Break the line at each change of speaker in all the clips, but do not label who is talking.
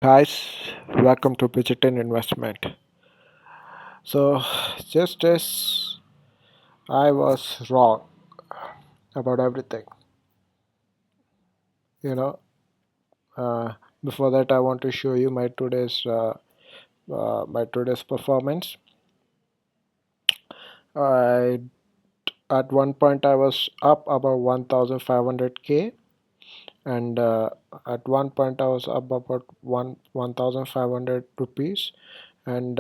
Guys, welcome to Digital Investment. So, just as I was wrong about everything, you know, uh, before that I want to show you my today's performance. I at one point I was up about 1,500k, and at one point I was up about 1,500 rupees, and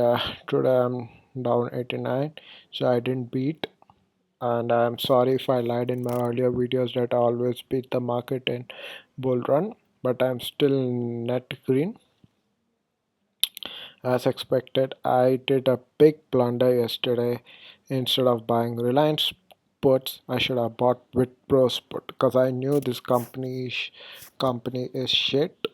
today I'm down 89, so I didn't beat. And I'm sorry if I lied in my earlier videos that I always beat the market in bull run, but I'm still net green. As expected, I did a big blunder yesterday. Instead of buying Reliance puts, I should have bought Wipro's put because I knew this company is shit.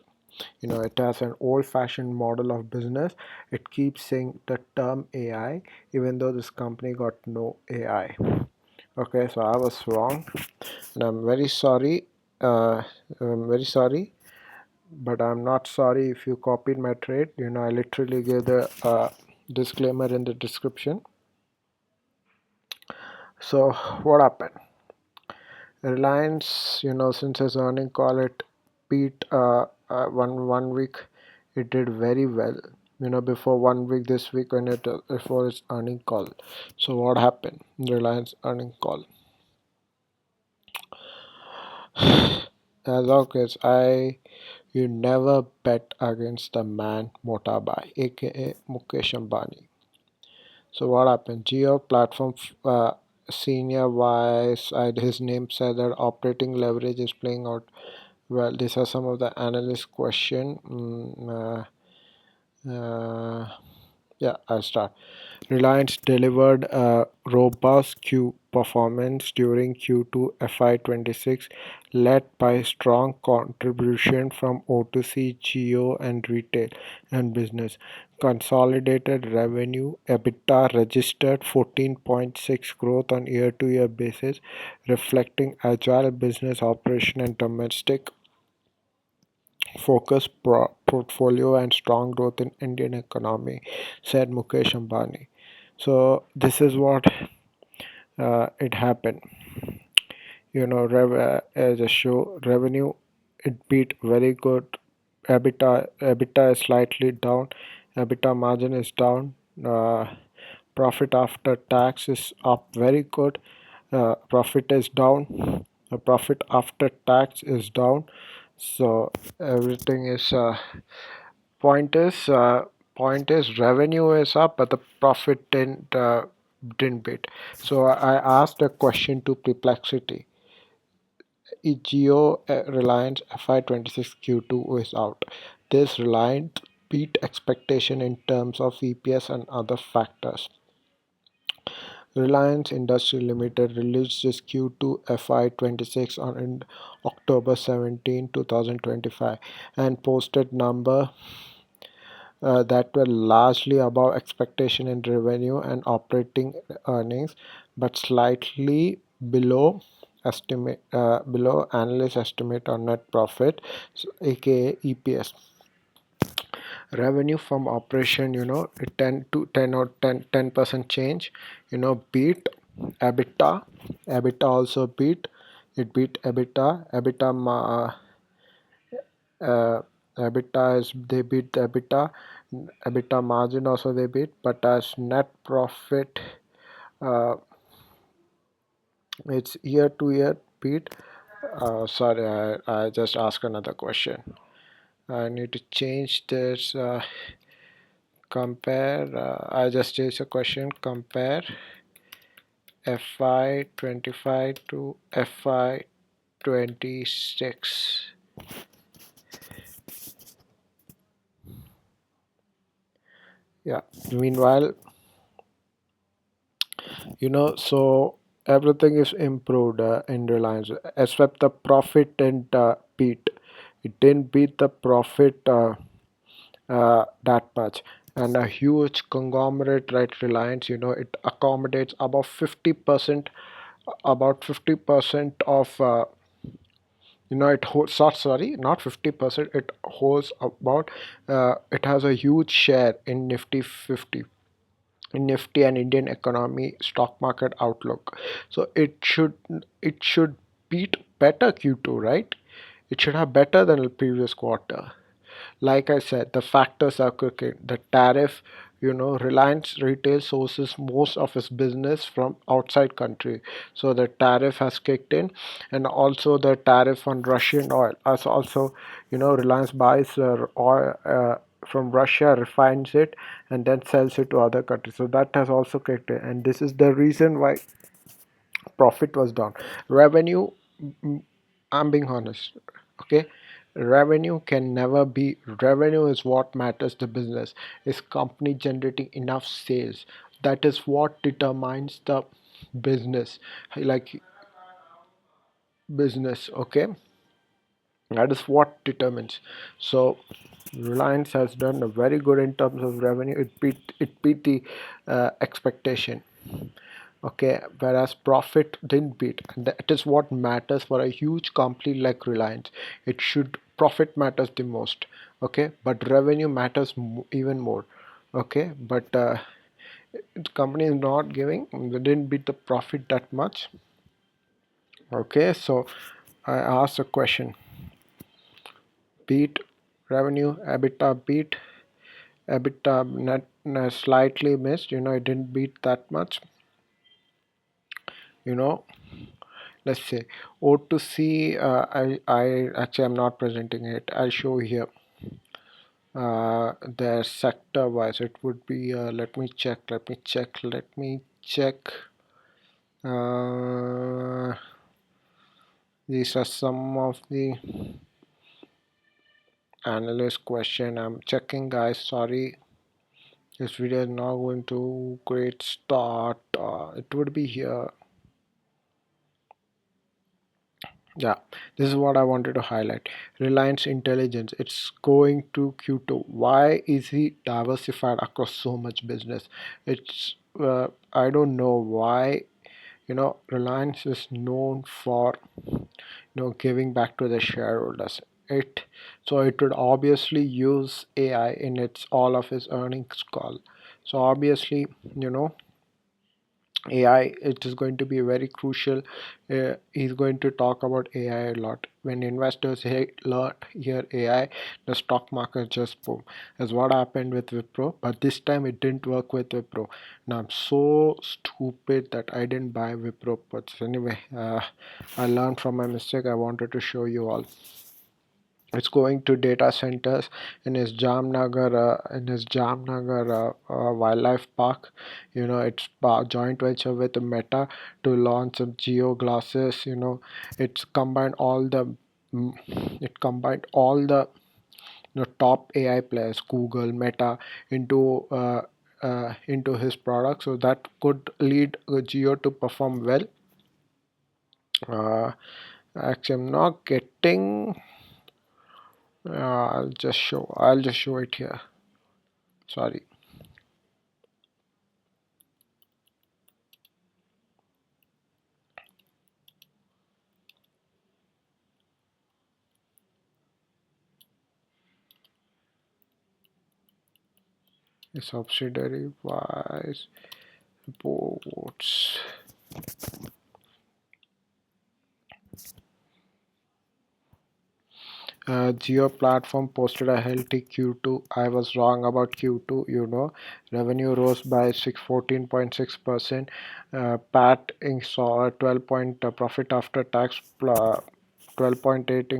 It has an old-fashioned model of business. It keeps saying the term AI, even though this company got no AI. Okay, so I was wrong, and I'm very sorry. I'm very sorry, but I'm not sorry if you copied my trade. I literally gave the disclaimer in the description. So what happened? Reliance, since his earning call, it beat one week. It did very well. Before 1 week, this week when it before its earning call. So what happened? Reliance earning call. As always, you never bet against the man Motabai, aka Mukesh Ambani. So what happened? Geo platform senior vice, his name said that operating leverage is playing out well. These are some of the analyst question. Yeah, I'll start. Reliance delivered a robust Q performance during Q2 FY26, led by strong contribution from O2C, Geo, and retail and business. Consolidated revenue EBITDA registered 14.6 growth on year-to-year basis, reflecting agile business operation and domestic focused portfolio and strong growth in Indian economy, said Mukesh Ambani. So this is what it happened. As a show revenue, it beat very good. EBITDA is slightly down. EBITDA margin is down. Profit after tax is up very good. Profit is down. Profit after tax is down. So everything is point is uh, point is revenue is up, but the profit didn't beat. So I asked a question to Perplexity. Geo Reliance FY26 Q2 is out. This Reliance beat expectation in terms of EPS and other factors. Reliance Industry Limited released its Q2 FY26 on October 17, 2025, and posted number that were largely above expectation in revenue and operating earnings, but slightly below analyst estimate on net profit, aka EPS. Revenue from operation, it 10 to 10 or 10% change, beat EBITDA also beat. It beat uh, EBITDA is they beat the EBITDA margin also they beat, but as net profit, uh, it's year to year beat. Sorry, I just asked another question. I need to change this. Compare. I just changed the question. Compare FY25 to FY26. Yeah. Meanwhile, so everything is improved in Reliance except the profit didn't beat. It didn't beat the profit that much. And a huge conglomerate like Reliance, it accommodates about 50% of It holds, sorry, not 50%, it holds about, it has a huge share in Nifty 50, in Nifty and Indian economy stock market outlook. So it should beat better Q2, right? It should have better than the previous quarter. Like I said, the factors are cooking. The tariff, Reliance Retail sources most of its business from outside country. So the tariff has kicked in, and also the tariff on Russian oil. As also, Reliance buys oil from Russia, refines it, and then sells it to other countries. So that has also kicked in, and this is the reason why profit was down. Revenue, mm, I'm being honest, okay? Revenue can never be, revenue is what matters to business. Is company generating enough sales? That is what determines the business, like business, okay? That is what determines. So Reliance has done a very good in terms of revenue. It beat the expectation, okay, whereas profit didn't beat, and that is what matters for a huge company like Reliance. It should, profit matters the most, okay, but revenue matters even more, okay, but the company is not giving, they didn't beat the profit that much, okay. So I asked a question: beat revenue, EBITDA beat, EBITDA net slightly missed, it didn't beat that much, you know let's say O2C. I actually am not presenting it. I'll show here. The sector wise, it would be. Let me check. Uh, these are some of the analyst question. I'm checking, guys. Sorry, this video is not going to great start. It would be here. Yeah, this is what I wanted to highlight. Reliance Intelligence, it's going to Q2. Why is he diversified across so much business? It's I don't know why. Reliance is known for giving back to the shareholders. It so it would obviously use AI in its all of its earnings call. So obviously, you know AI, it is going to be very crucial. He's going to talk about AI a lot. When investors hear AI, the stock market just boom. That's what happened with Wipro, but this time it didn't work with Wipro. Now I'm so stupid that I didn't buy Wipro puts. Anyway, I learned from my mistake. I wanted to show you all. It's going to data centers in his Jamnagar wildlife park. It's joint venture with Meta to launch some Geo glasses. It's combined all the mm, it combined all the top AI players, Google, Meta, into his product. So that could lead Geo to perform well. Uh, Actually, I'm not getting. I'll just show it here. Sorry. A subsidiary wise reports. Geo platform posted a healthy Q2. I was wrong about Q2. Revenue rose by 14.6%. PAT saw a 12 point profit after tax 12.8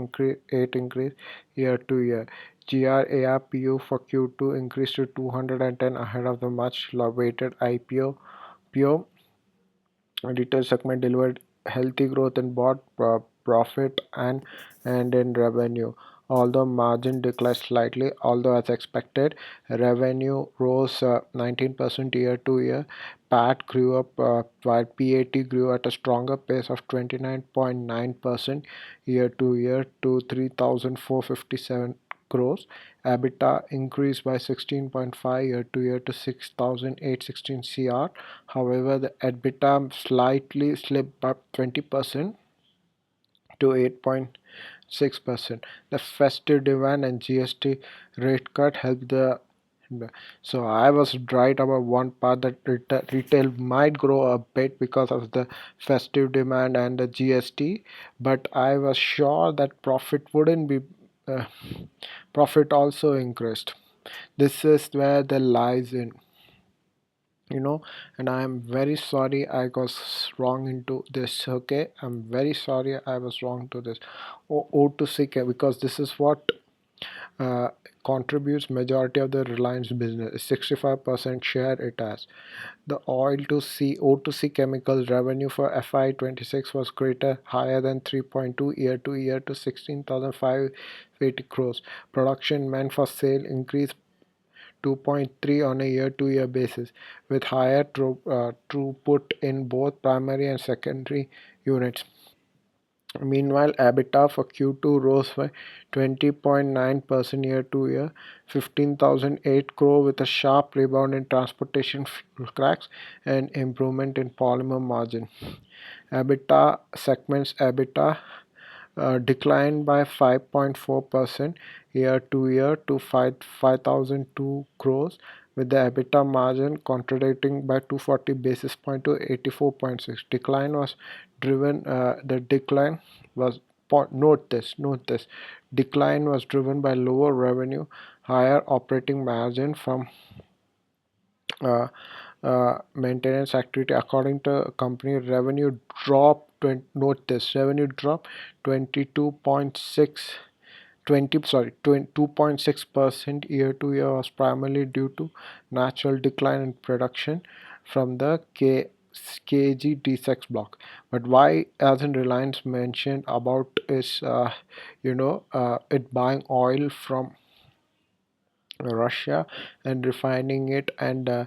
increase year to year. GRARPU for Q2 increased to 210 ahead of the much awaited IPO. PO Retail segment delivered healthy growth in both profit and in revenue. Although margin declined slightly, although as expected, revenue rose 19% year to year. PAT grew up while PAT grew at a stronger pace of 29.9% year to year to 3,457 crores. EBITDA increased by 16.5 year to year to 6,816 CR. However, the EBITDA slightly slipped by 20% to 6%. The festive demand and GST rate cut helped the. So I was right about one part that retail might grow a bit because of the festive demand and the GST, but I was sure that profit wouldn't be. Uh, Profit also increased. This is where the lies in, and I am very sorry I was wrong into this. Okay, I'm very sorry I was wrong to this. To C because this is what uh, contributes majority of the Reliance business. 65% share it has. The oil to C O2C chemicals revenue for FY26 was greater, higher than 3.2 year to year to 16,580 crores. Production meant for sale increased 2.3 on a year-to-year basis, with higher throughput in both primary and secondary units. Meanwhile, EBITDA for Q2 rose by 20.9% year-to-year, 15,008 crore, with a sharp rebound in transportation fuel cracks and improvement in polymer margin. EBITDA segments EBITDA declined by 5.4% year to year to 5,002 crores, with the EBITDA margin contracting by 240 basis point to 84.6. The decline was note this decline was driven by lower revenue, higher operating margin from uh, maintenance activity. According to company, revenue dropped. Note this: revenue dropped 22.6 20 sorry 2.6% year to year, was primarily due to natural decline in production from the KG D6 block. But why hasn't Reliance mentioned about is it buying oil from Russia and refining it and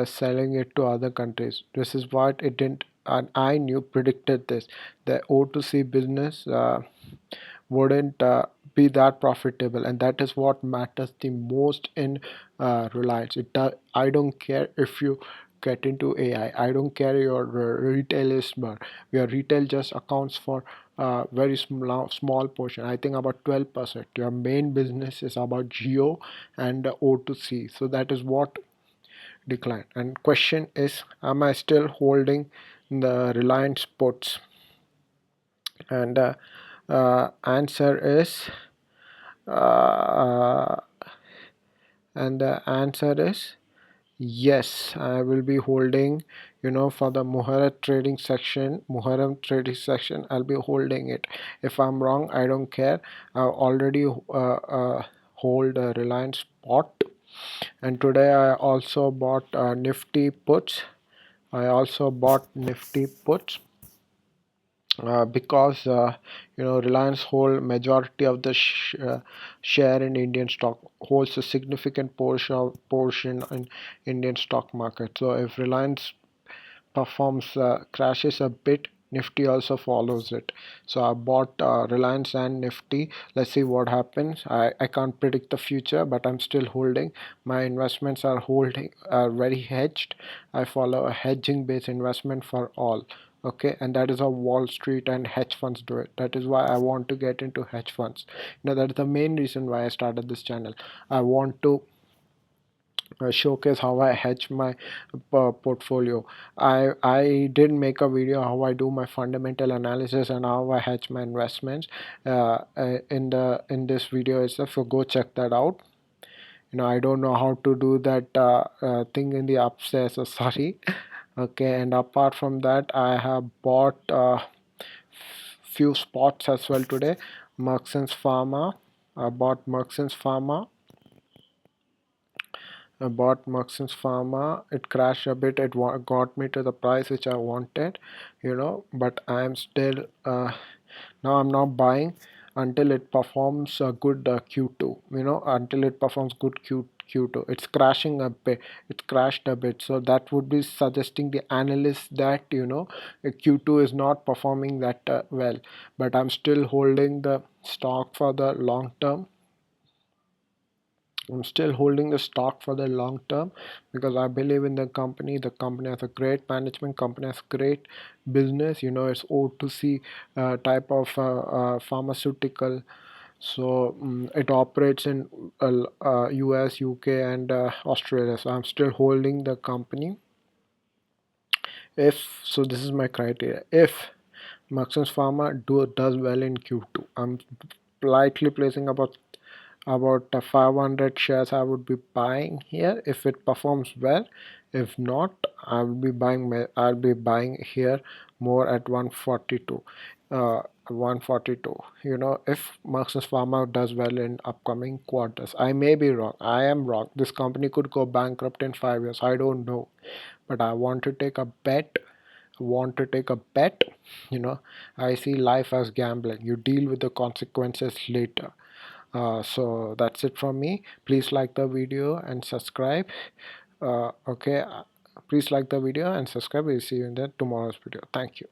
selling it to other countries? This is what it didn't, and I knew predicted this. The O2C business wouldn't be that profitable, and that is what matters the most in Reliance. I don't care if you get into AI. I don't care your retail is small. Your retail just accounts for very small portion. I think about 12%. Your main business is about Geo and O2C. So that is what decline. And question is, am I still holding the Reliance puts? And answer is uh, and the answer is yes. I will be holding, for the Muhurat trading section, I'll be holding it. If I'm wrong, I don't care. I already hold a Reliance spot, and today I also bought Nifty puts. I also bought Nifty puts because Reliance hold majority of the share in Indian stock, holds a significant portion in Indian stock market. So if Reliance performs crashes a bit, Nifty also follows it. So I bought Reliance and Nifty. Let's see what happens. I can't predict the future, but I'm still holding. My investments are very hedged. I follow a hedging based investment for all. Okay, and that is how Wall Street and hedge funds do it. That is why I want to get into hedge funds. That is the main reason why I started this channel. I want to showcase how I hedge my portfolio. I did make a video how I do my fundamental analysis and how I hedge my investments in this video itself. So go check that out. I don't know how to do that thing in the upstairs. So sorry. Okay, and apart from that, I have bought few spots as well today. Merckson's Pharma. I bought Merckson's Pharma. I bought Merckson's Pharma. It crashed a bit. It got me to the price which I wanted, but I am still now I'm not buying until it performs a good Q2. Until it performs good Q2. It's crashing a bit. It crashed a bit. So that would be suggesting the analysts that Q2 is not performing that well. But I'm still holding the stock for the long term. I'm still holding the stock for the long term because I believe in the company. The company has a great management. Company has great business. It's O2C type of pharmaceutical. So it operates in US, UK, and Australia. So I'm still holding the company. If so, this is my criteria. If Maxens Pharma does well in Q2, I'm likely placing about 500 shares I would be buying here if it performs well. If not, I'll be buying here more at 142. 142. If Marx's Pharma does well in upcoming quarters, I may be wrong. I am wrong. This company could go bankrupt in 5 years. I don't know, but I want to take a bet. I see life as gambling. You deal with the consequences later. So that's it from me. Please like the video and subscribe. Okay, please like the video and subscribe. We'll see you in the tomorrow's video. Thank you.